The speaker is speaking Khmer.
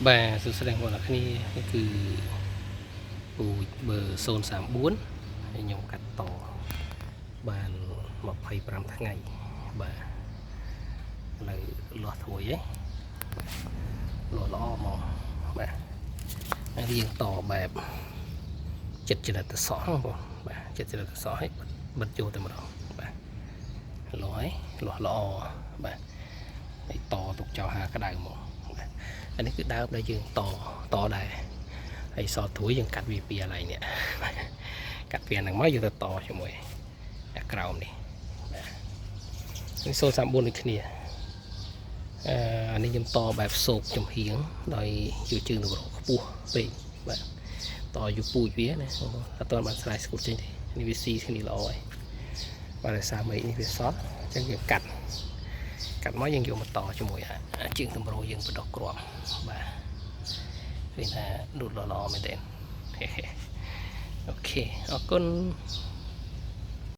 បាទសួស្តីបងប្អូនអរគ្នានេះគឺពូជបឺ034ហើយខ្ញុំកាត់តបាន25ថ្ងៃបាទនៅលាស់ធួយឯងលាស់ល្អហ្មងបាទហើយរៀងតបែបចិត្តចរិតសក់បងបាទចិត្តចរិតសក់ឲ្យបិទចូលតែម្ដងបាទលាស់ល្អបាទហើយតទុកចោលហាក្តៅហ្មងអានេះគឺដើមដែលយើងតដែរហើយសត្វធួយយើងកាត់វាពីកន្លែងនេះកាត់ពីហ្នឹងមកយើងទៅតជាមួយអាក្រោមនេះនេះ034ដូចគ្នាអានេះខ្ញុំតបែបសោកចំហៀងដោយយកជើងទៅរកខ្ពស់ពេកបាទតយកពូជវាណាអត់ទាន់បានស្រាយស្គូតចេញទេនេះវាស៊ីគ្នាល្អហើយបាទដោយសារមេឃនេះវាសតអញ្ចឹងយើងកាត់មកយើងយកមកតជាមួយជើងតម្រូយើងបដោះគ្រាប់បាទឃើញថាលូតល្អមែនទេអូខេអរគុណ